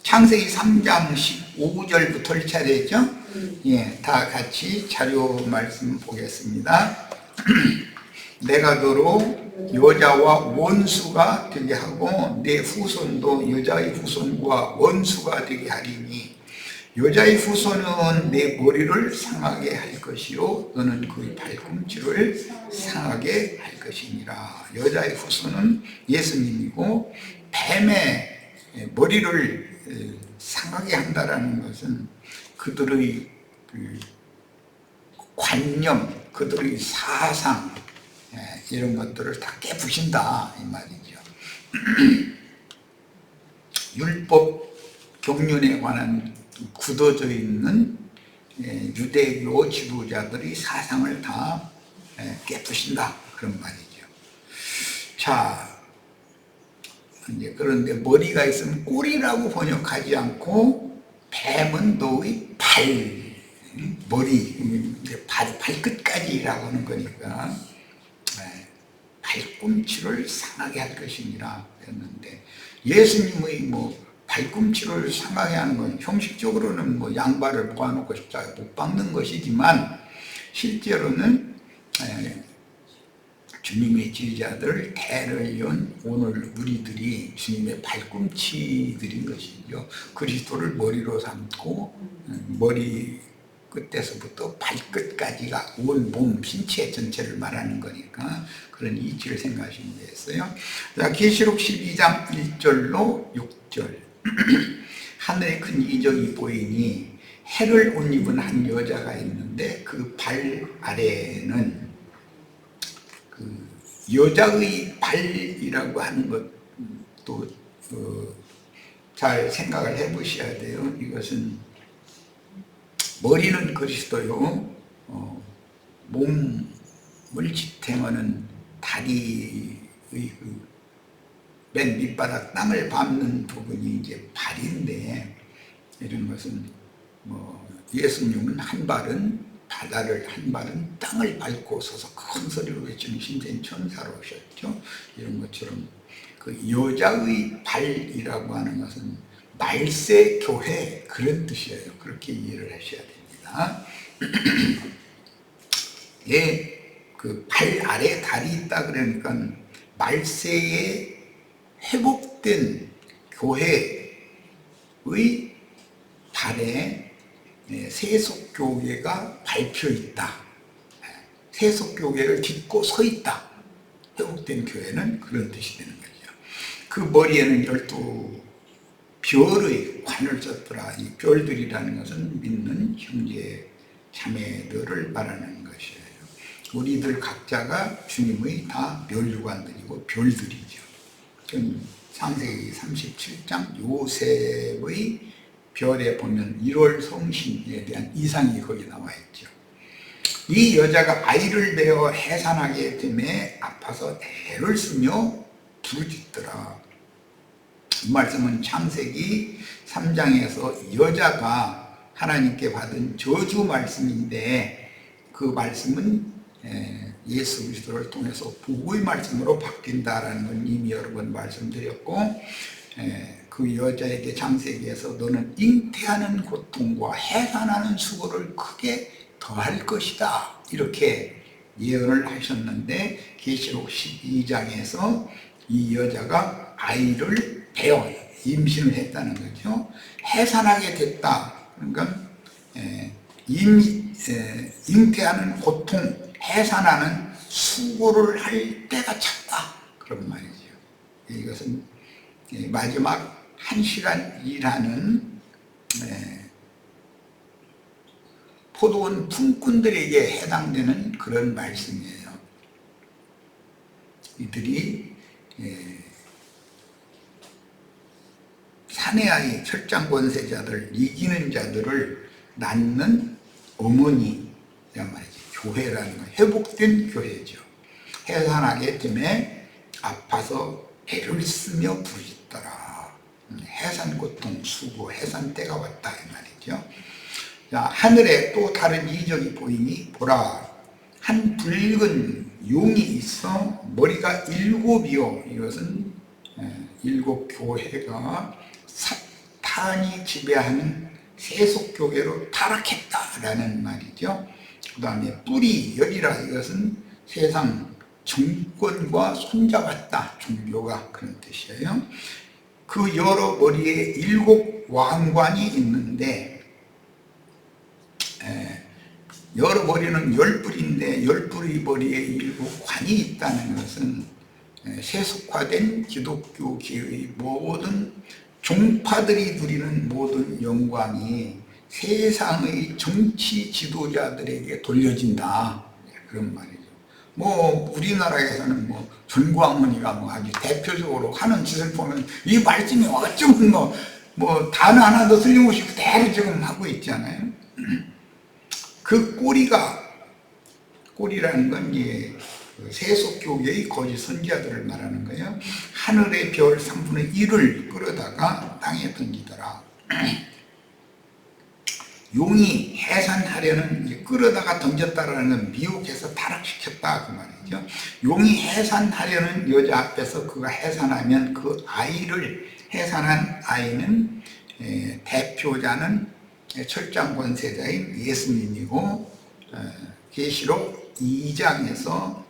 창세기 3장 15절부터 읽어야 되죠? 예, 다 같이 자료 말씀 보겠습니다. 내가 너로 여자와 원수가 되게 하고 내 후손도 여자의 후손과 원수가 되게 하리니 여자의 후손은 내 머리를 상하게 할 것이요 너는 그의 발꿈치를 상하게 할 것이니라. 여자의 후손은 예수님이고 뱀의 머리를 상하게 한다라는 것은 그들의 관념, 그들의 사상 이런 것들을 다 깨부신다 이 말이죠. 율법 경륜에 관한 굳어져 있는 유대교 지도자들의 사상을 다 깨부신다 그런 말이죠. 자, 이제 그런데 머리가 있으면 꼴이라고 번역하지 않고 뱀은 너의 발, 머리, 발끝까지라고 하는 거니까 발꿈치를 상하게 할 것이니라 했는데 예수님의 발꿈치를 상하게 하는 건 형식적으로는 양발을 모아놓고 십자가에 못 박는 것이지만 실제로는 주님의 제자들 대를 오늘 우리들이 주님의 발꿈치들인 것이죠. 그리스도를 머리로 삼고 머리 끝에서부터 발끝까지가 온 몸 신체 전체를 말하는 거니까 그런 이치를 생각하시면 되겠어요. 자, 계시록 12장 1절로 6절 하늘에 큰 이적이 보이니 해를 옷 입은 한 여자가 있는데 그 발 아래에는 그 여자의 발이라고 하는 것도 잘 생각을 해 보셔야 돼요. 이것은 머리는 그리스도요, 몸을 지탱하는 다리의 맨 밑바닥 땅을 밟는 부분이 이제 발인데 이런 것은 예수님은 한 발은 바다를 한 발은 땅을 밟고 서서 큰 소리로 외치는 신된 천사로 오셨죠. 이런 것처럼 그 여자의 발이라고 하는 것은 말세 교회 그런 뜻이에요. 그렇게 이해를 하셔야 됩니다. 예, 그 발 아래 달이 있다 그러니까 말세에 회복된 교회의 발에 세속교회가 밟혀 있다. 세속교회를 딛고 서 있다. 회복된 교회는 그런 뜻이 되는 거죠. 그 머리에는 12별의 관을 썼더라. 이 별들이라는 것은 믿는 형제 자매들을 말하는 것이에요. 우리들 각자가 주님의 다 멸류관들이고 별들이죠. 창세기 37장 요셉의 별에 보면 1월 성신에 대한 이상이 거기 나와 있죠. 이 여자가 아이를 베어 해산하게 되매 아파서 애를 쓰며 부르짖더라. 이 말씀은 창세기 3장에서 여자가 하나님께 받은 저주 말씀인데 그 말씀은 예수 그리스도를 통해서 복의 말씀으로 바뀐다라는 건 이미 여러 번 말씀드렸고 그 여자에게 창세기에서 너는 잉태하는 고통과 해산하는 수고를 크게 더할 것이다 이렇게 예언을 하셨는데 계시록 12장에서 이 여자가 아이를 베어 임신을 했다는 거죠. 해산하게 됐다. 그러니까 잉태하는 고통, 해산하는 수고를 할 때가 찼다. 그런 말이죠. 이것은 마지막 1시간 일하는 포도원 품꾼들에게 해당되는 그런 말씀이에요. 이들이 사내아이 철장 권세자들 이기는 자들을 낳는 어머니란 말이죠. 교회라는 거 회복된 교회죠. 해산하게 되면 아파서 애를 쓰며 부르짖더라. 해산 고통 수고 해산 때가 왔다 이 말이죠. 자, 하늘에 또 다른 이적이 보이니 보라 한 붉은 용이 있어 머리가 7이요 이것은 일곱 교회가 사탄이 지배하는 세속교회로 타락했다라는 말이죠. 그 다음에 뿌리, 열이라 이것은 세상 정권과 손잡았다, 종교가 그런 뜻이에요. 그 여러 머리에 일곱 왕관이 있는데, 여러 머리는 열 뿔인데 열 뿔의 머리에 일곱 관이 있다는 것은 세속화된 기독교계의 모든 종파들이 누리는 모든 영광이 세상의 정치 지도자들에게 돌려진다, 그런 말이죠. 뭐 우리나라에서는 뭐 전광훈이가 뭐 아주 대표적으로 하는 짓을 보면 이 말씀이 어쩌면 뭐 단어 하나도 틀림없이 그대로 지금 하고 있잖아요. 그 꼬리라는 건 세속교계의 거짓 선지자들을 말하는 거예요. 하늘의 별 3분의 1을 끌어다가 땅에 던지더라. 용이 해산하려는, 끌어다가 던졌다라는 건 미혹해서 타락시켰다 그 말이죠. 용이 해산하려는 여자 앞에서 그가 해산하면 그 아이를, 해산한 아이는 대표자는 철장 권세자인 예수님이고, 계시록 2장에서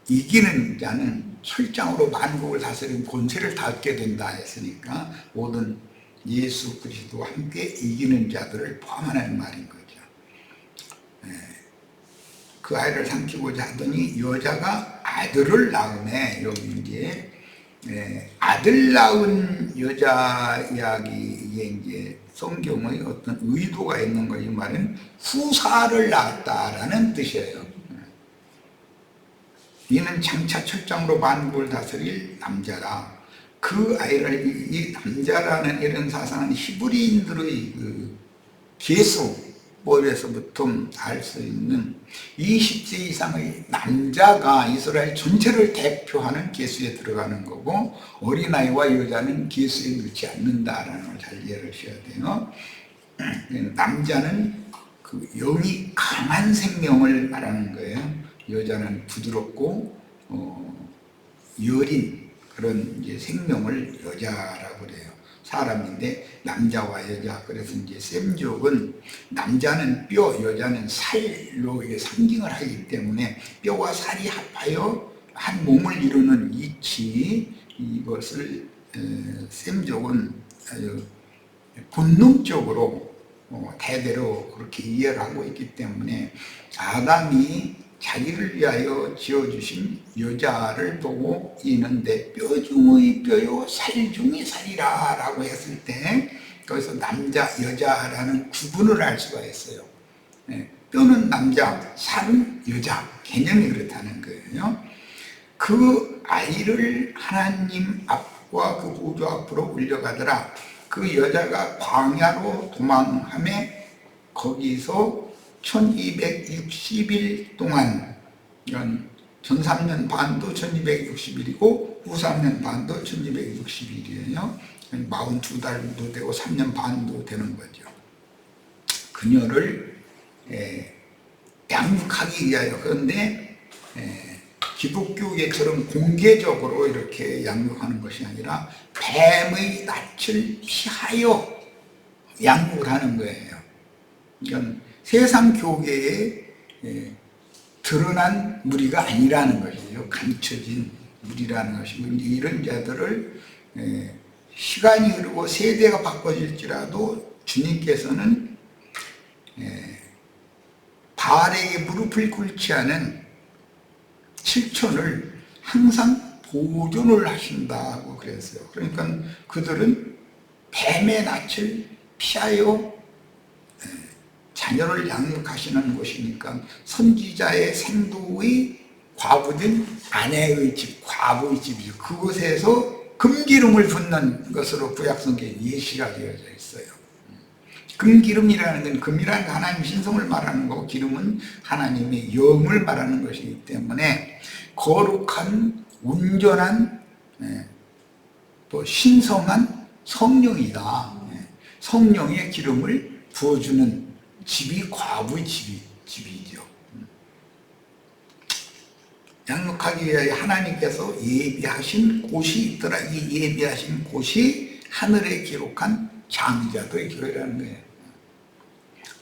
이기는 자는 철장으로 만국을 다스리는 권세를 갖게 된다 했으니까 모든 예수 그리스도와 함께 이기는 자들을 포함하는 말인 거죠. 그 아이를 삼키고자 하더니 여자가 아들을 낳으네. 여기 이제 아들 낳은 여자 이야기에 이제 성경의 어떤 의도가 있는 거, 이 말은 후사를 낳았다라는 뜻이에요. 이는 장차 철장으로 만국을 다스릴 남자라. 그 아이를, 이 남자라는 이런 사상은 히브리인들의 그 계수법에서부터 알 수 있는 20세 이상의 남자가 이스라엘 전체를 대표하는 계수에 들어가는 거고, 어린아이와 여자는 계수에 넣지 않는다라는 걸 잘 이해하셔야 돼요. 남자는 그 영이 강한 생명을 말하는 거예요. 여자는 부드럽고 여린 그런 이제 생명을 여자라고 그래요. 사람인데 남자와 여자. 그래서 이제 셈족은 남자는 뼈, 여자는 살로 상징을 하기 때문에 뼈와 살이 합하여 한 몸을 이루는 이치, 이것을 셈족은 아주 본능적으로 대대로 그렇게 이해를 하고 있기 때문에 아담이 자기를 위하여 지어주신 여자를 보고 이는 내 뼈 중의 뼈요 살 중의 살이라 라고 했을 때 거기서 남자 여자라는 구분을 할 수가 있어요. 뼈는 남자, 살은 여자, 개념이 그렇다는 거예요. 그 아이를 하나님 앞과 그 보좌 앞으로 올려가더라. 그 여자가 광야로 도망하며 거기서 1260일 동안, 전 3년 반도 1260일이고 후 3년 반도 1260일이에요. 42달도 되고 3년 반도 되는 거죠. 그녀를 양육하기 위하여. 그런데 기독교계처럼 공개적으로 이렇게 양육하는 것이 아니라 뱀의 낯을 피하여 양육을 하는 거예요. 이건 세상 교계에 드러난 무리가 아니라는 것이죠. 감춰진 무리라는 것이고, 이런 자들을 시간이 흐르고 세대가 바꿔질지라도 주님께서는 바알에게 무릎을 꿇지 않은 실천을 항상 보존을 하신다고 그랬어요. 그러니까 그들은 뱀의 낯을 피하여 자녀를 양육하시는 곳이니까 선지자의 생도의 과부된 아내의 집, 과부의 집이죠. 그곳에서 금기름을 붓는 것으로 구약성경에 예시가 되어져 있어요. 금기름이라는 건, 금이라는 건 하나님 신성을 말하는 거고, 기름은 하나님의 영을 말하는 것이기 때문에 거룩한, 온전한, 또 신성한 성령이다. 성령의 기름을 부어주는 집이 과부의 집이죠. 양육하기 위하여 하나님께서 예비하신 곳이 있더라. 이 예비하신 곳이 하늘에 기록한 장자들의 교회라는 거예요.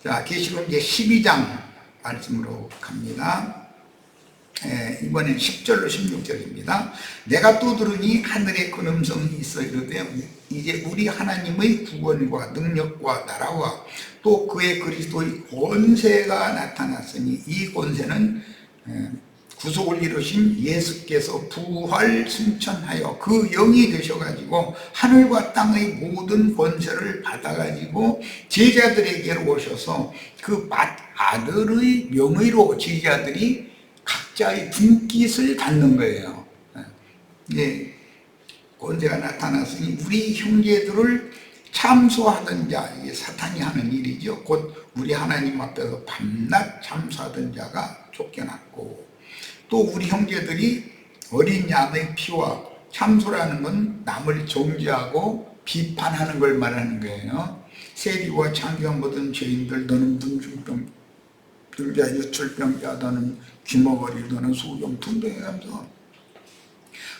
자, 계시록 이제 12장 말씀으로 갑니다. 이번엔 10절로 16절입니다. 내가 또 들으니 하늘에 큰 음성이 있어 이르되 이제 우리 하나님의 구원과 능력과 나라와 또 그의 그리스도의 권세가 나타났으니 이 권세는 구속을 이루신 예수께서 부활 승천하여 그 영이 되셔가지고 하늘과 땅의 모든 권세를 받아가지고 제자들에게로 오셔서 그 아들의 명의로 제자들이 각자의 분깃을 갖는 거예요. 예, 권세가 나타났으니 우리 형제들을 참소하던 자, 이게 사탄이 하는 일이죠. 곧 우리 하나님 앞에서 밤낮 참소하던 자가 쫓겨났고, 또 우리 형제들이 어린 양의 피와 참소라는 건 남을 정죄하고 비판하는 걸 말하는 거예요. 세리와 창기한 모든 죄인들, 너는 문중병 들자, 유출병자, 너는 귀머거리, 너는 소경, 둔병하면서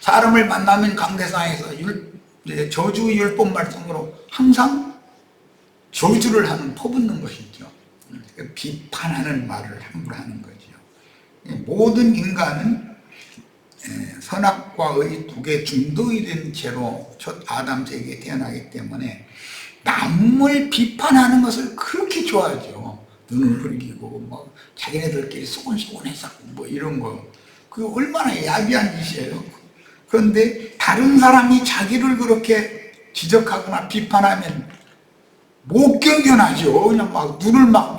사람을 만나면 강대상에서 저주 율법 말씀으로 항상 저주를 하는, 퍼붓는 것이죠. 비판하는 말을 함부로 하는 거죠. 모든 인간은 선악과 의 두 개 중도이 된 채로 첫 아담 세계에 태어나기 때문에 남을 비판하는 것을 그렇게 좋아하죠. 눈을 흘기고 뭐 자기네들끼리 소곤소곤해서 뭐 이런 거, 그게 얼마나 야비한 짓이에요. 그런데 다른 사람이 자기를 그렇게 지적하거나 비판하면 못 견뎌나죠. 그냥 막 눈을 막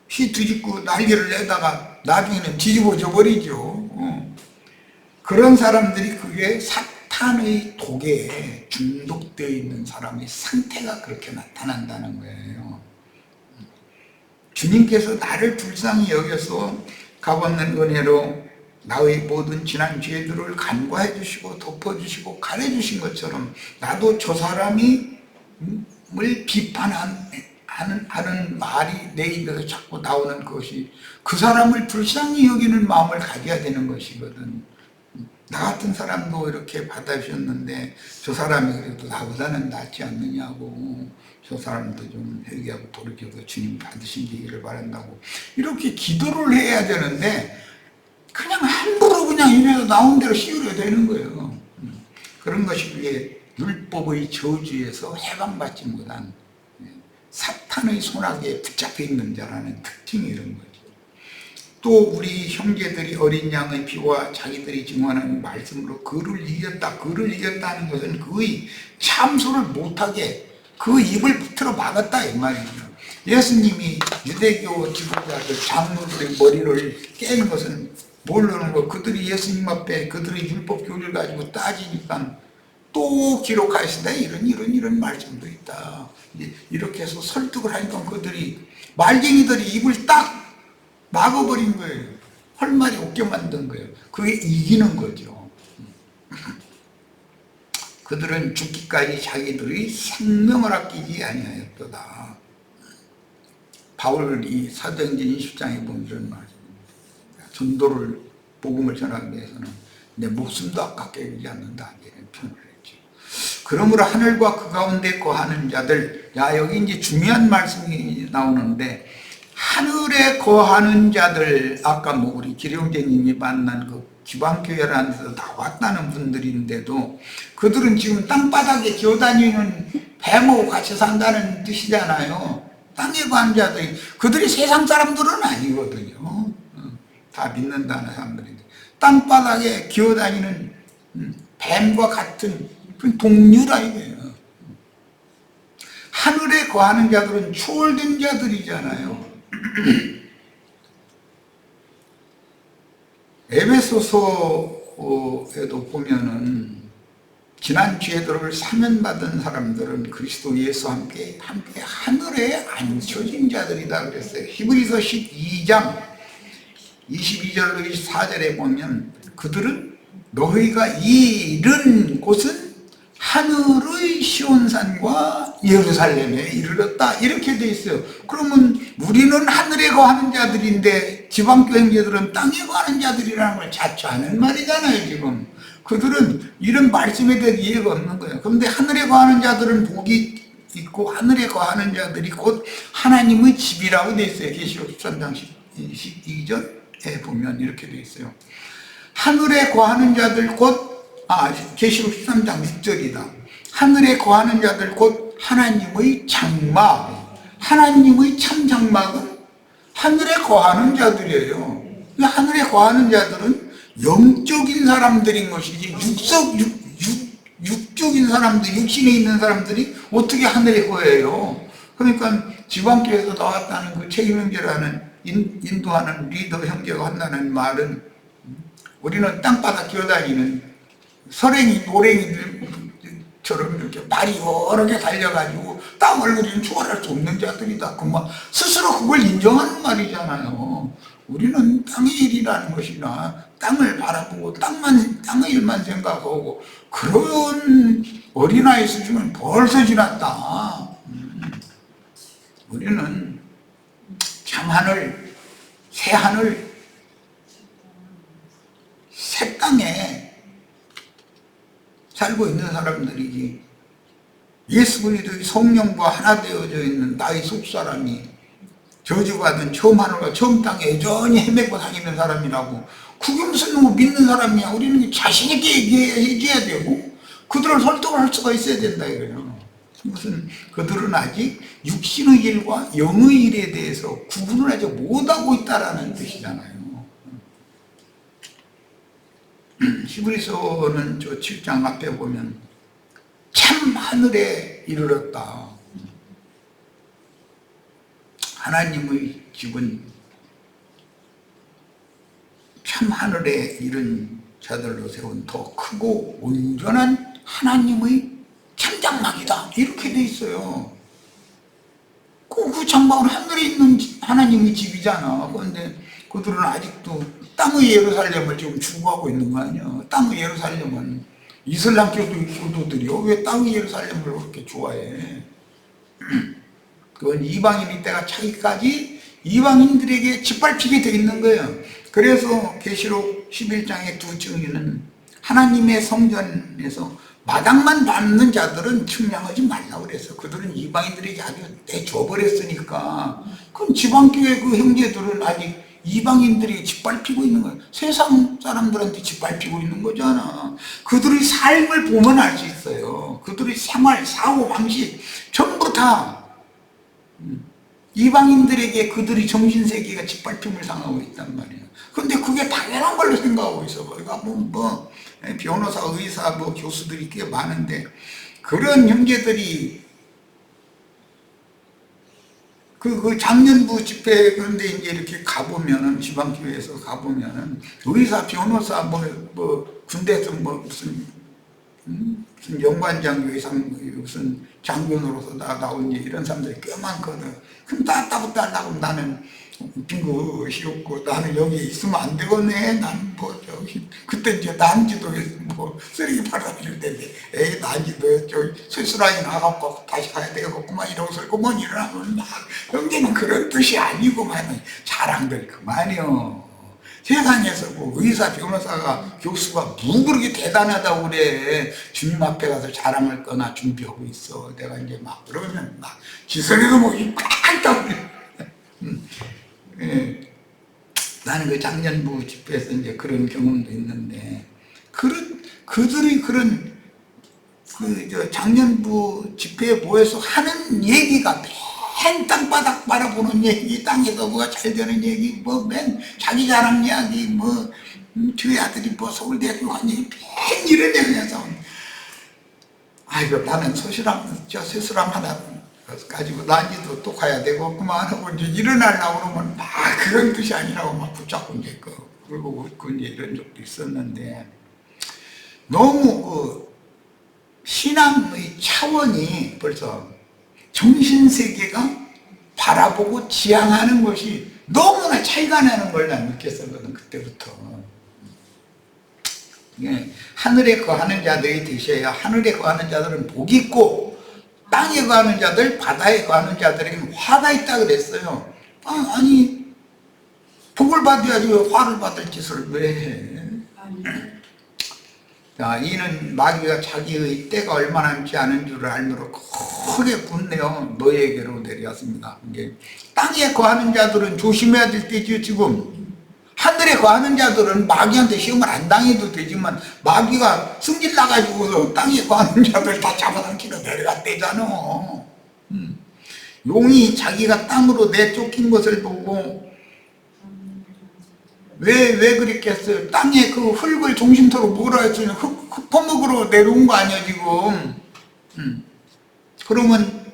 휘두집고 난리를 내다가 나중에는 뒤집어져 버리죠. 그런 사람들이 그게 사탄의 독에 중독되어 있는 사람의 상태가 그렇게 나타난다는 거예요. 주님께서 나를 불쌍히 여겨서 값없는 은혜로 나의 모든 지난 죄들을 간과해 주시고 덮어주시고 가려 주신 것처럼 나도 저 사람이 을 비판하는 말이 내 입에서 자꾸 나오는 것이 그 사람을 불쌍히 여기는 마음을 가져야 되는 것이거든. 나 같은 사람도 이렇게 받아주셨는데 저 사람이 그래도 나보다는 낫지 않느냐고, 저 사람도 좀 회개하고 돌이켜서 주님 받으신 되기를 바란다고 이렇게 기도를 해야 되는데 그냥 함부로 그냥 입에서 나온 대로 씌우려 되는 거예요. 그런 것이 그게 율법의 저주에서 해방받지 못한 사탄의 손아귀에 붙잡혀 있는 자라는 특징이 이런 거죠. 또 우리 형제들이 어린 양의 피와 자기들이 증언하는 말씀으로 그를 이겼다. 그를 이겼다는 것은 그의 참소를 못하게 그 입을 붙들어 막았다 이 말이죠. 예수님이 유대교 지도자들 장로들의 머리를 깬 것은 모르는 거, 그들이 예수님 앞에 그들의 율법 교리를 가지고 따지니까 또 기록하시다 이런 말씀도 있다. 이렇게 해서 설득을 하니까 그들이 말쟁이들이 입을 딱 막아버린 거예요. 할 말이 없게 만든 거예요. 그게 이기는 거죠. 그들은 죽기까지 자기들의 생명을 아끼지 아니하였도다. 바울이 사도행전 20장에 보면 이런 말입니다. 전도를 복음을 전하기 위해서는 내 목숨도 아깝게 여기지 않는다 이런 표현을 했죠. 그러므로 하늘과 그 가운데 거하는 자들, 여기 이제 중요한 말씀이 나오는데, 하늘에 거하는 자들, 아까 뭐 우리 기령재님이 만난 그 기방교회라는 데서 나왔다는 분들인데도 그들은 지금 땅바닥에 기어다니는 뱀하고 같이 산다는 뜻이잖아요. 땅에 거하는 자들이, 그들이 세상 사람들은 아니거든요. 다 믿는다는 사람들인데 땅바닥에 기어다니는 뱀과 같은 그 동류라 이거예요. 하늘에 거하는 자들은 추월된 자들이잖아요. 에베소서에도 보면은 지난 죄들을 사면받은 사람들은 그리스도 예수와 함께 하늘에 앉혀진 자들이다 그랬어요. 히브리서 12장 22절로 24절에 보면 그들은 너희가 이른 곳은 하늘의 시온산과 예루살렘에 이르렀다 이렇게 돼 있어요. 그러면 우리는 하늘에 거하는 자들인데 지방교 형제들은 땅에 거하는 자들이라는 걸 자처하는 말이잖아요. 지금 그들은 이런 말씀에 대해 이해가 없는 거예요. 그런데 하늘에 거하는 자들은 복이 있고 하늘에 거하는 자들이 곧 하나님의 집이라고 돼 있어요. 계시록 13장 12절에 보면 이렇게 돼 있어요. 하늘에 거하는 자들 계시록 13장 6절이다. 하늘에 거하는 자들 곧 하나님의 장막, 하나님의 참 장막은 하늘에 거하는 자들이에요. 하늘에 거하는 자들은 영적인 사람들인 것이지 육적인 사람들, 육신에 있는 사람들이 어떻게 하늘에 거해요? 그러니까 지방교에서 나왔다는 그 책임형제라는 인도하는 리더 형제가 한다는 말은 우리는 땅바닥 기어다니는 서랭이, 노랭이들처럼 이렇게 발이 여러 개 달려가지고 땅을 그리는 초월할 수 없는 자들이다. 스스로 그걸 인정하는 말이잖아요. 우리는 땅의 일이라는 것이나 땅을 바라보고 땅의 일만 생각하고 그런 어린아이 수준은 벌써 지났다. 우리는 참하늘, 새하늘, 새 땅에 살고 있는 사람들이지 예수 그리스도의 성령과 하나 되어져 있는 나의 속사람이 저주받은 처음 하늘과 처음 땅에 여전히 헤매고 다니는 사람이라고 그게 무슨 믿는 사람이야. 우리는 자신 있게 얘기해줘야 되고 그들을 설득을 할 수가 있어야 된다 이거예요. 무슨 그들은 아직 육신의 일과 영의 일에 대해서 구분을 아직 못하고 있다라는 뜻이잖아요. 히브리서는 저 7장 앞에 보면 참 하늘에 이르렀다. 하나님의 집은 참 하늘에 이른 자들로 세운 더 크고 온전한 하나님의 참장막이다 이렇게 돼 있어요. 그 장막은 하늘에 있는 하나님의 집이잖아. 그런데 그들은 아직도 땅의 예루살렘을 지금 추구하고 있는 거 아니야. 땅의 예루살렘은 이슬람 교도들이 왜 땅의 예루살렘을 그렇게 좋아해? 그건 이방인이 때가 차기까지 이방인들에게 짓밟히게 돼 있는 거예요. 그래서 계시록 11장의 두 증인은 하나님의 성전에서 마당만 밟는 자들은 측량하지 말라고 그랬어. 그들은 이방인들에게 아주 내줘버렸으니까. 그럼 지방교회 그 형제들은 아직 이방인들이 짓밟히고 있는 거야. 세상 사람들한테 짓밟히고 있는 거잖아. 그들의 삶을 보면 알 수 있어요. 그들의 생활, 사고, 방식 전부 다 이방인들에게 그들의 정신세계가 짓밟힘을 당하고 있단 말이에요. 그런데 그게 당연한 걸로 생각하고 있어. 그러니까 변호사, 의사, 교수들이 꽤 많은데 그런 형제들이 그 작년부 집회 그런데 이제 이렇게 가보면은 지방교회에서 가보면은 의사, 변호사, 군대에서 무슨 연관장 의상 무슨 장교노로서 나온 이런 사람들이 꽤 많거든. 그럼 따따붙다 하려고 나는 빙긋이 없고 나는 여기 있으면 안 되겠네. 나는 그때 이제 난지도에 쓰레기 팔아줄 때인데 에이 난지도에 수술하기 나가고 다시 가야 되겠구만 이러고 설고만 일어나면 막 형제는 그런 뜻이 아니고만 자랑들 그만이요. 세상에서 의사, 변호사가, 교수가 그렇게 대단하다고 그래. 주님 앞에 가서 자랑할 거나 준비하고 있어. 내가 이제 그러면 기선에도 깜짝 나는 그 작년부 집회에서 이제 그런 경험도 있는데, 그들이 작년부 집회에 모여서 하는 얘기가 맨 땅바닥 바라보는 얘기, 땅에서 뭐가 잘 되는 얘기, 맨 자기 자랑 이야기, 저희 아들이 서울대학교 간 얘기, 맨 이런 얘기해서, 아이고, 나는 세수람 하나 가지고 난지도 또 가야 되고, 그만 하고 이제 일어나려고 그러면 그런 뜻이 아니라고 붙잡고 이제 그리고 이제 이런 적도 있었는데, 너무 신앙의 차원이 벌써 정신세계가 바라보고 지향하는 것이 너무나 차이가 나는 걸 난 느꼈었거든, 그때부터. 예, 하늘에 거하는 자들이 되셔야 하늘에 거하는 자들은 복이 있고 땅에 거하는 자들, 바다에 거하는 자들에게는 화가 있다 그랬어요. 아니 복을 받아야지 왜 화를 받을 짓을 왜 해? 자, 이는 마귀가 자기의 때가 얼마 남지 않은 줄을 알므로 크게 분내어 너에게로 내려왔습니다. 이게 땅에 거하는 자들은 조심해야 될 때죠. 지금 하늘에 거하는 자들은 마귀한테 시험을 안 당해도 되지만 마귀가 승질 나가지고서 땅에 거하는 자들 다 잡아당기고 내려갔대잖아. 용이 자기가 땅으로 내쫓긴 것을 보고 왜 그랬겠어요? 땅에 그 흙을 중심토로 뭐라 했더니 흙 퍼먹으러 내려온 거 아니야 지금. 그러면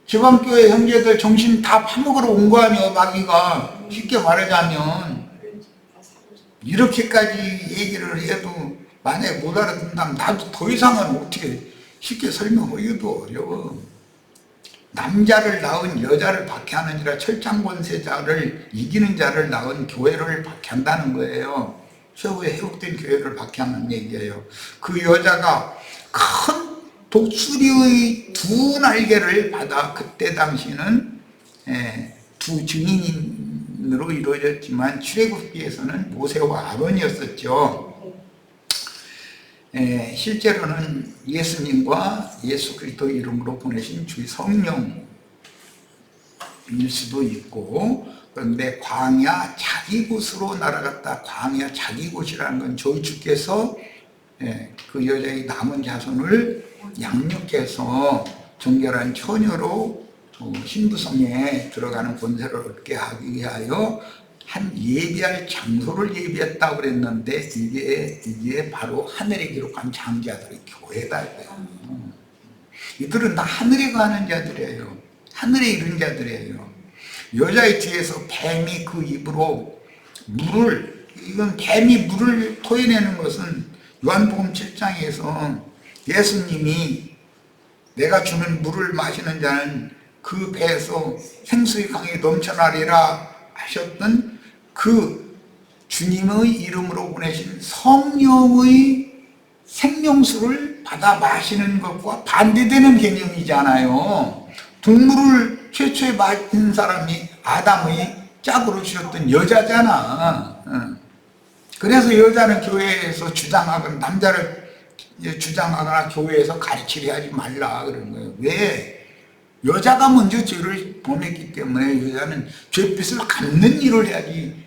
지방교회 형제들 정신 다 파먹으러 온 거 아니야 마귀가. 쉽게 말하자면 이렇게까지 얘기를 해도 만약에 못 알아듣는다면 나도 더 이상은 어떻게 쉽게 설명하기도 어려워. 남자를 낳은 여자를 박해하느니라 철장권세자를 이기는 자를 낳은 교회를 박해한다는 거예요. 최후에 회복된 교회를 박해하는 얘기예요. 그 여자가 큰 독수리의 두 날개를 받아 그때 당시는 두 증인으로 이루어졌지만 출애굽기에서는 모세와 아론이었었죠. 실제로는 예수님과 예수 그리스도 이름으로 보내신 주의 성령일 수도 있고, 그런데 광야 자기 곳으로 날아갔다. 광야 자기 곳이라는 건 저희 주께서 그 여자의 남은 자손을 양육해서 정결한 처녀로 신부성에 들어가는 권세를 얻게 하기 위하여 한 예비할 장소를 예비했다고 그랬는데 이게 바로 하늘에 기록한 장자들의 교회다. 이들은 다 하늘에 가는 자들이에요. 하늘에 이른 자들이에요. 여자의 뒤에서 뱀이 그 입으로 이건 뱀이 물을 토해내는 것은 요한복음 7장에서 예수님이 내가 주는 물을 마시는 자는 그 배에서 생수의 강이 넘쳐나리라 하셨던 그 주님의 이름으로 보내신 성령의 생명수를 받아 마시는 것과 반대되는 개념이잖아요. 동물을 최초에 마신 사람이 아담의 짝으로 주셨던 여자잖아. 그래서 여자는 교회에서 주장하거나 남자를 주장하거나 교회에서 가르치려 하지 말라 그러는 거예요. 왜? 여자가 먼저 죄를 범했기 때문에 여자는 죄빛을 갚는 일을 해야지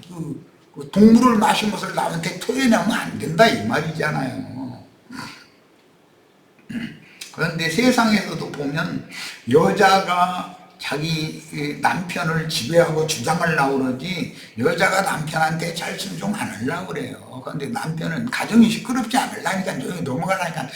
그 동물을 마신 것을 남한테 토해내면 안 된다 이 말이잖아요. 그런데 세상에서도 보면 여자가 자기 남편을 지배하고 주장하려고 그러지 여자가 남편한테 잘 순종 안 하려고 그래요. 그런데 남편은 가정이 시끄럽지 않으려니까 조용히 넘어가려니까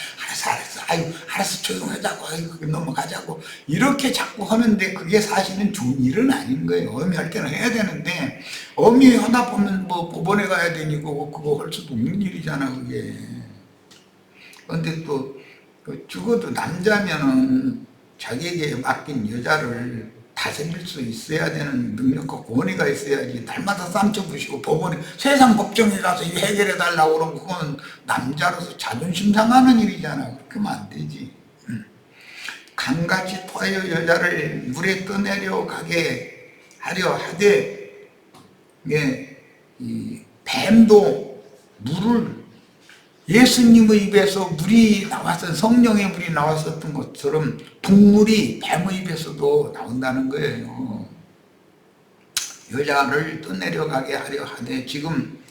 알았어 조용하자고 넘어가자고 이렇게 자꾸 하는데 그게 사실은 좋은 일은 아닌 거예요. 어미할 때는 해야 되는데 어미 하다 보면 뭐 법원에 가야 되니까 그거 할 수도 없는 일이잖아 그게. 그런데 또 죽어도 남자면은 자기에게 맡긴 여자를 다스릴 수 있어야 되는 능력과 권위가 있어야지 날마다 쌈쳐 부시고 법원에 세상 법정에 가서 해결해 달라고 그러면 그건 남자로서 자존심 상하는 일이잖아. 그렇게 하면 안 되지. 강같이 토하여 여자를 물에 떠내려 가게 하려 하되 이 뱀도 물을 예수님의 입에서 물이 나왔던 성령의 물이 나왔었던 것처럼 동물이 뱀의 입에서도 나온다는 거예요. 여자를 떠내려가게 하려 하되 지금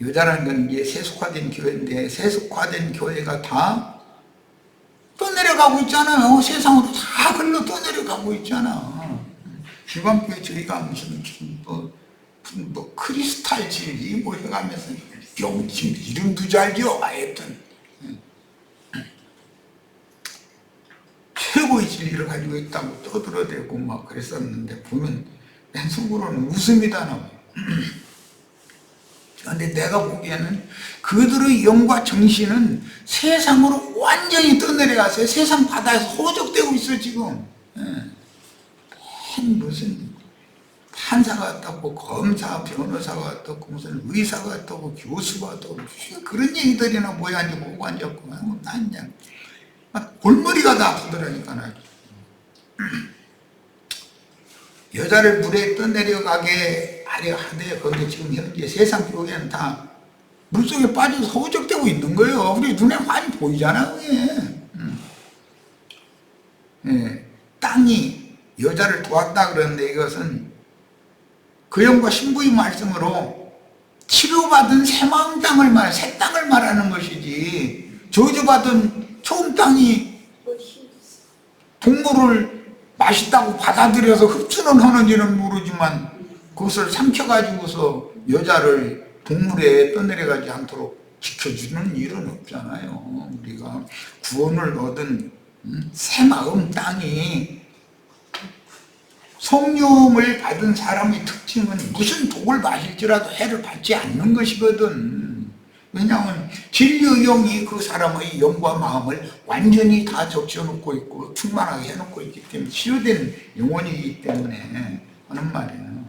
여자라는 건 이제 세속화된 교회인데 세속화된 교회가 다 떠내려가고 있잖아요. 세상으로 다 글로 떠내려가고 있잖아. 지방교회 저희가 무슨 뭐 크리스탈질이 뭐 해가면서 영침 이름도 잘 지어 하여튼 최고의 진리를 가지고 있다고 떠들어대고 막 그랬었는데 보면 맨 속으로는 웃음이 다 나와요. 그런데 내가 보기에는 그들의 영과 정신은 세상으로 완전히 떠내려가서 세상 바다에서 호적되고 있어 지금. 무슨 판사가 왔다고, 검사, 변호사가 왔다고, 무슨 의사가 왔다고, 교수가 왔다고, 그런 얘기들이나 뭐야, 이제 보고 앉았고, 난 그냥, 막 골머리가 다 아프더라니까, 나. 여자를 물에 떠내려가게 하려 하되, 그런데 지금 현재 세상 교회는 다 물속에 빠져서 허우적대고 있는 거예요. 우리 눈에 많이 보이잖아, 그게. 예, 땅이 여자를 도왔다 그러는데 이것은 그 영과 신부의 말씀으로 치료받은 새마음 땅을 새 땅을 말하는 것이지, 저주받은 처음 땅이 동물을 맛있다고 받아들여서 흡수는 하는지는 모르지만 그것을 삼켜가지고서 여자를 동물에 떠내려가지 않도록 지켜주는 일은 없잖아요. 우리가 구원을 얻은 새마음 땅이, 성령을 받은 사람의 특징은 무슨 독을 마실지라도 해를 받지 않는 것이거든. 왜냐하면 진리의 영이 그 사람의 영과 마음을 완전히 다 적셔놓고 있고 충만하게 해놓고 있기 때문에, 치유된 영혼이기 때문에 하는 말이에요.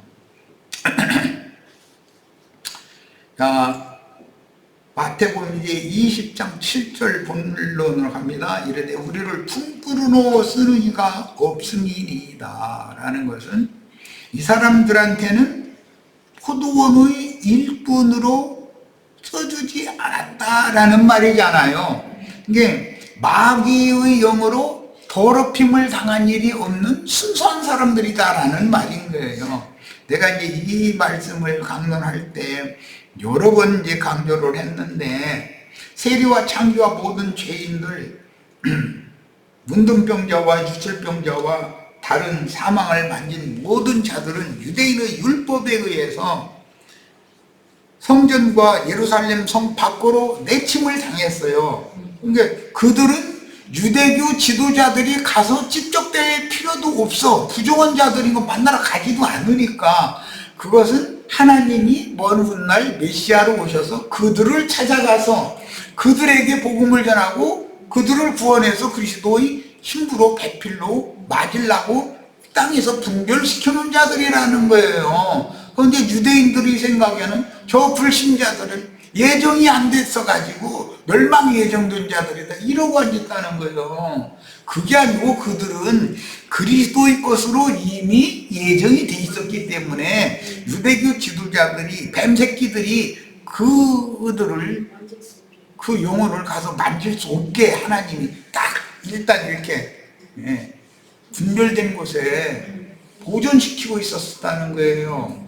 자, 마태복음 이제 20장 7절 본론으로 갑니다. 이르되 우리를 품꾼으로 쓰는 이가 없음이니이다 라는 것은, 이 사람들한테는 포도원의 일꾼으로 써주지 않았다라는 말이잖아요. 이게 마귀의 영으로 더럽힘을 당한 일이 없는 순수한 사람들이다라는 말인 거예요. 내가 이제 이 말씀을 강론할 때 여러 번 이제 강조를 했는데, 세리와 창기와 모든 죄인들, 문둥병자와 유철병자와 다른 사망을 만진 모든 자들은 유대인의 율법에 의해서 성전과 예루살렘 성 밖으로 내침을 당했어요. 그러니까 그들은 유대교 지도자들이 가서 집적될 필요도 없어. 부정한 자들인 거 만나러 가지도 않으니까, 그것은 하나님이 먼 훗날 메시아로 오셔서 그들을 찾아가서 그들에게 복음을 전하고 그들을 구원해서 그리스도의 힘으로 배필로 맞으려고 땅에서 분별시켜놓은 자들이라는 거예요. 그런데 유대인들이 생각에는 저 불신자들은 예정이 안 됐어가지고 멸망 예정된 자들이다 이러고 앉았다는 거예요. 그게 아니고 그들은 그리스도의 것으로 이미 예정이 돼 있었기 때문에 유대교 지도자들이, 뱀새끼들이 그들을, 그 영혼을 가서 만질 수 없게 하나님이 딱 일단 이렇게 분별된 곳에 보존시키고 있었다는 거예요.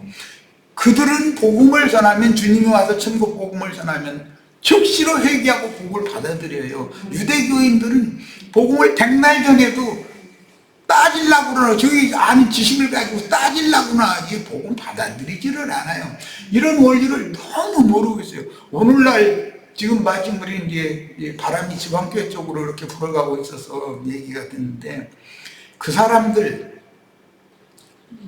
그들은 복음을 전하면, 주님이 와서 천국 복음을 전하면 즉시로 회개하고 복을 받아들여요. 유대교인들은 복음을 100날 전에도 따질라고나, 저기 아는 지식을 가지고 따질라고나 하지 복음 받아들이지를 않아요. 이런 원리를 너무 모르고 있어요. 오늘날 지금 마침 우리 이제 바람이 지방교회 쪽으로 이렇게 불어가고 있어서 얘기가 됐는데, 그 사람들,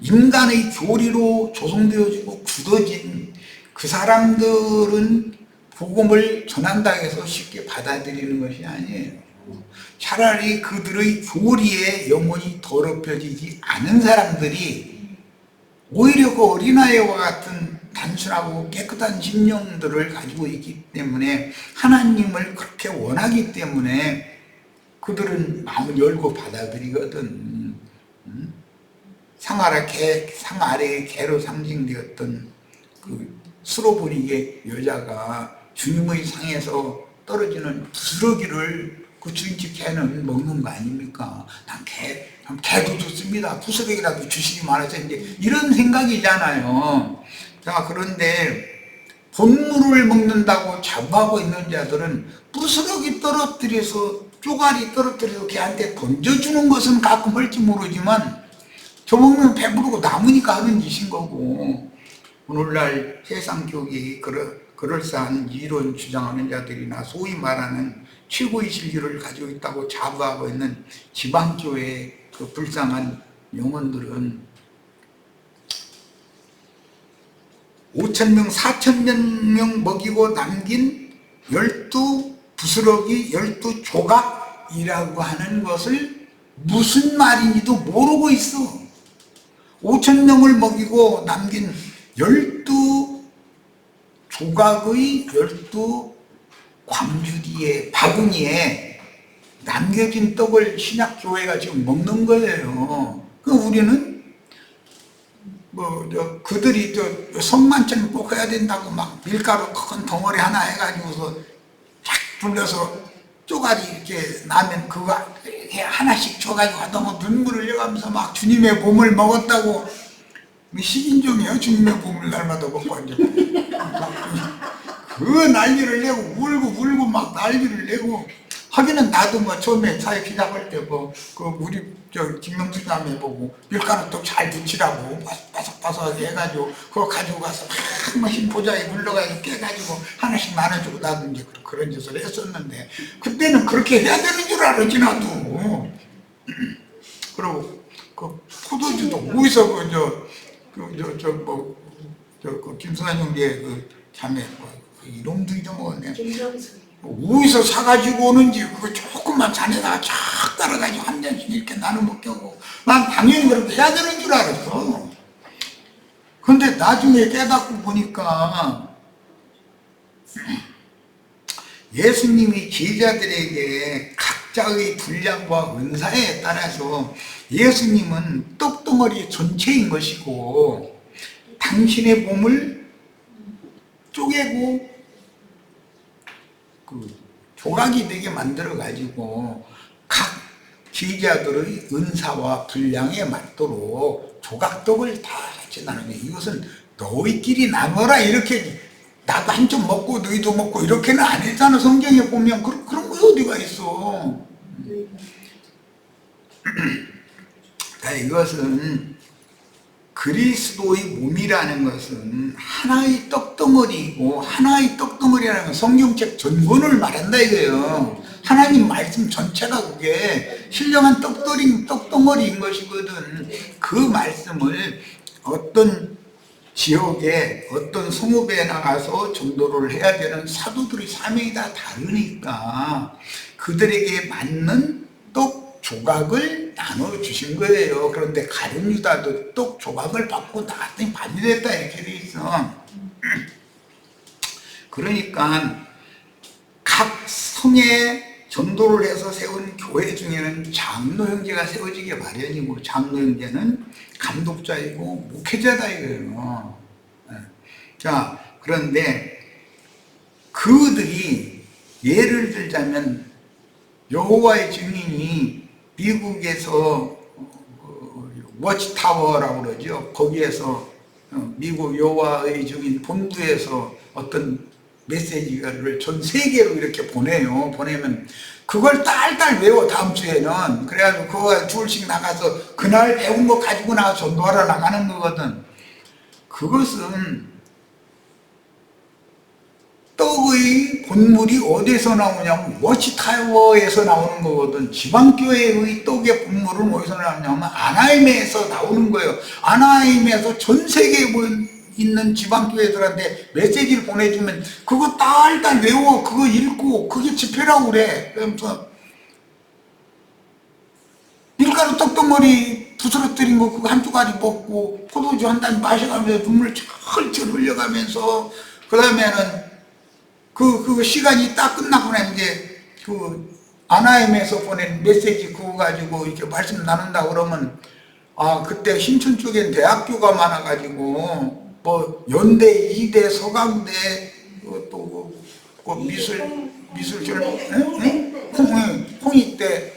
인간의 교리로 조성되어지고 굳어진 그 사람들은 복음을 전한다 해서 쉽게 받아들이는 것이 아니에요. 차라리 그들의 교리에 영혼이 더럽혀지지 않은 사람들이 오히려 그 어린아이와 같은 단순하고 깨끗한 심령들을 가지고 있기 때문에, 하나님을 그렇게 원하기 때문에 그들은 마음을 열고 받아들이거든. 상 아래의 개로 상징되었던 그 수로보리게 여자가 주님의 상에서 떨어지는 부스러기를 그 주인집 개는 먹는 거 아닙니까? 개도 좋습니다. 부스러기라도 주시기 말아서 이제 이런 생각이잖아요. 자, 그런데 본물을 먹는다고 자부하고 있는 자들은 부스러기 떨어뜨려서, 쪼가리 떨어뜨려서 걔한테 던져주는 것은 가끔 할지 모르지만 저 먹으면 배부르고 남으니까 하는 짓인 거고, 오늘날 세상 교계에 그럴싸한 이론 주장하는 자들이나 소위 말하는 최고의 진리를 가지고 있다고 자부하고 있는 지방교회의 그 불쌍한 영혼들은 5,000명, 4,000명 먹이고 남긴 12부스러기, 12조각이라고 하는 것을 무슨 말인지도 모르고 있어. 5천 명을 먹이고 남긴 12조각의 12광주리에 바구니에 남겨진 떡을 신약교회가 지금 먹는 거예요. 그 우리는 그들이 성만찬 꼭 해야 된다고 막 밀가루 큰 덩어리 하나 해가지고서 쫙 불려서 쪼가리 이렇게 나면 그거 이렇게 하나씩 줘가지고 너무 눈물을 흘려가면서 막 주님의 몸을 먹었다고. 식인종이에요. 주님의 몸을 날마다 먹고 이제 그 난리를 내고 울고 막 난리를 내고. 하기는 나도 뭐 처음에 사회 시작할 때 우리 김명수 자매 보고 밀가루 떡 잘 붙이라고 바삭바삭하게 해가지고 그거 가지고 가서 막 힘보자에 물러가지고 깨가지고 하나씩 나눠주고 나도 이제 그런 짓을 했었는데, 그때는 그렇게 해야 되는 줄 알았지 나도. 그리고 그 포도주도 어디서 김승환 형제 그 자매 이놈도 잊어먹었네. 어디서 사가지고 오는지 그거 조금만 잔에다가 쫙 따라가지고 한 잔씩 이렇게 나눠 먹고. 난 당연히 그렇게 해야 되는 줄 알았어. 근데 나중에 깨닫고 보니까 예수님이 제자들에게 각자의 분량과 은사에 따라서 예수님은 떡덩어리 전체인 것이고 당신의 몸을 쪼개고 조각이 되게 만들어 가지고 각 제자들의 은사와 분량에 맞도록 조각떡을 다 같이 나누는, 이것은 너희끼리 나눠라 이렇게 나도 한쪽 먹고 너희도 먹고 이렇게는 안 했잖아. 성경에 보면 그런 거 어디가 있어. 이것은 그리스도의 몸이라는 것은 하나의 떡덩어리이고, 하나의 떡덩어리라는 건 성경책 전본을 말한다 이거예요. 하나님 말씀 전체가 그게 신령한 떡덩어리인 것이거든. 그 말씀을 어떤 지역에 어떤 성읍에 나가서 전도를 해야 되는 사도들의 사명이 다 다르니까 그들에게 맞는 떡 조각을 나눠주신 거예요. 그런데 가룟 유다도 떡 조각을 받고 나갔더니 반이 됐다 이렇게 돼 있어. 그러니까 각 성에 전도를 해서 세운 교회 중에는 장로 형제가 세워지기 마련이고, 장로 형제는 감독자이고 목회자다 이거예요. 자, 그런데 그들이 예를 들자면 여호와의 증인이 미국에서 워치타워라고 그러죠. 거기에서 미국 여호와의 증인 본부에서 어떤 메시지를 전 세계로 이렇게 보내요. 보내면 그걸 딸딸 외워 다음 주에는. 그래가지고 그거 둘씩 나가서 그날 배운 거 가지고 나가서 전도하러 나가는 거거든. 그것은 떡의 본물이 어디서 나오냐면 워치타워에서 나오는 거거든. 지방교회의 떡의 본물은 어디서 나오냐면 아나헤임에서 나오는 거예요. 아나헤임에서 전 세계에 있는 지방교회들한테 메시지를 보내주면 그거 딸딸 외워, 그거 읽고 그게 집회라고 그래. 그러면서 밀가루 떡덩어리 부스러뜨린 거 그거 한 조각이 먹고 포도주 한 잔 마셔가면서 눈물 철철 흘려가면서, 그 다음에는 그 시간이 딱 끝나고 나면 이제 그 아나임에서 보낸 메시지 그거 가지고 이렇게 말씀 나눈다 그러면, 그때 신촌 쪽엔 대학교가 많아가지고 뭐 연대, 이대, 서강대, 또 미술전, 홍익대,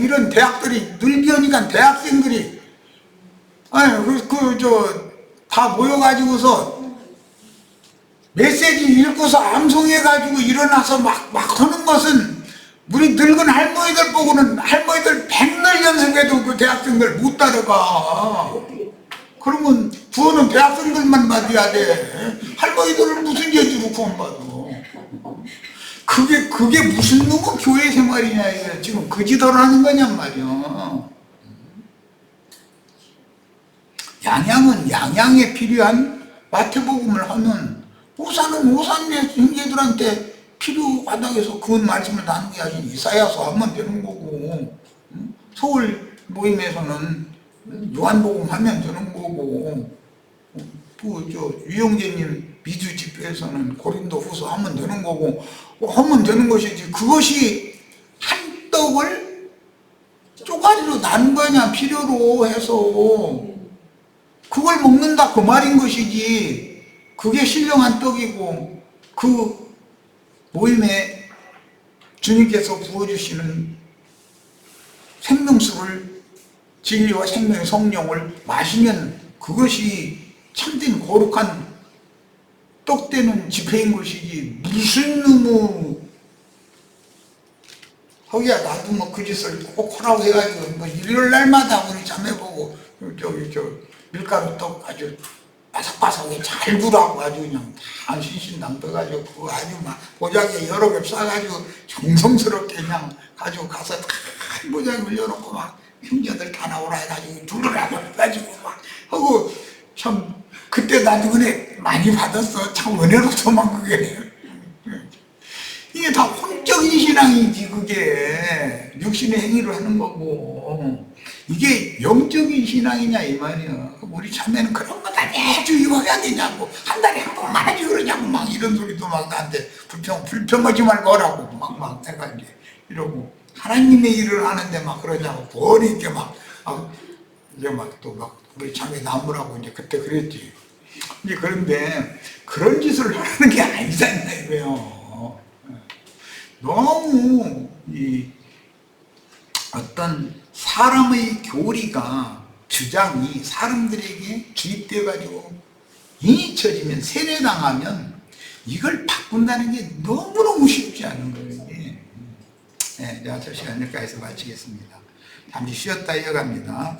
이런 대학들이 늘겨니까 대학생들이 다 모여가지고서 메시지 읽고서 암송해가지고 일어나서 막 하는 것은 우리 늙은 할머니들 보고는 할머니들 백날 연습해도 그 대학생들 못 따라가. 그러면 구원은 대학생들만 받아야 돼. 할머니들은 무슨 죄지로 구원받아. 그게 무슨 놈의 교회 생활이냐 이게. 지금 그 짓을 하는 거냔 말이야. 양양은 양양에 필요한 마태복음을 하면 오산은 오산의 형제들한테 필요하다고 해서 그 말씀을 나누게 하지. 이사야서 하면 되는 거고, 서울 모임에서는 요한복음 하면 되는 거고, 유영재님 미주 집회에서는 고린도 후서 하면 되는 거고, 하면 되는 것이지. 그것이 한 떡을 쪼가리로 나눈 거냐, 필요로 해서. 그걸 먹는다, 그 말인 것이지. 그게 신령한 떡이고, 그 모임에 주님께서 부어주시는 생명수를, 진리와 생명의 성령을 마시면 그것이 참된 거룩한 떡되는 집회인 것이지. 무슨 놈의 허기야, 나도 뭐 그 짓을 꼭 하라고 해가지고 뭐 일요일 날마다 우리 자매보고 밀가루 떡 아주 바삭바삭하게 잘 구라고 아주 그냥 다 신신당겨가지고 그거 아주 막 보자기에 여러 개 싸가지고 정성스럽게 그냥 가지고 가서 다 보자기를 열어놓고 막 형제들 다 나오라 해가지고 두르라고 해가지고 막 하고, 참 그때 나도 은혜 많이 받았어. 참 은혜로서만 그게. 이게 다 혼적인 신앙이지. 그게 육신의 행위로 하는 거고, 이게 영적인 신앙이냐 이 말이야. 우리 자매는 그런 거 다 매주 이거해야 되냐고, 한 달에 한 번만 하지 그러냐고 막 이런 소리도 막 나한테 불평하지 말고 하라고 막 내가 이제 이러고, 하나님의 일을 하는데 막 그러냐고 권위 있게 이제 막 또 막 우리 자매 나무라고 이제 그때 그랬지. 이제 그런데 그런 짓을 하는 게 아니잖아 이거요. 너무 이 어떤 사람의 교리가, 주장이 사람들에게 주입돼 가지고 인위쳐지면, 세뇌당하면 이걸 바꾼다는 게 너무너무 쉽지 않은 거예요. 네, 자, 저 시간 여기까지 마치겠습니다. 잠시 쉬었다 이어갑니다.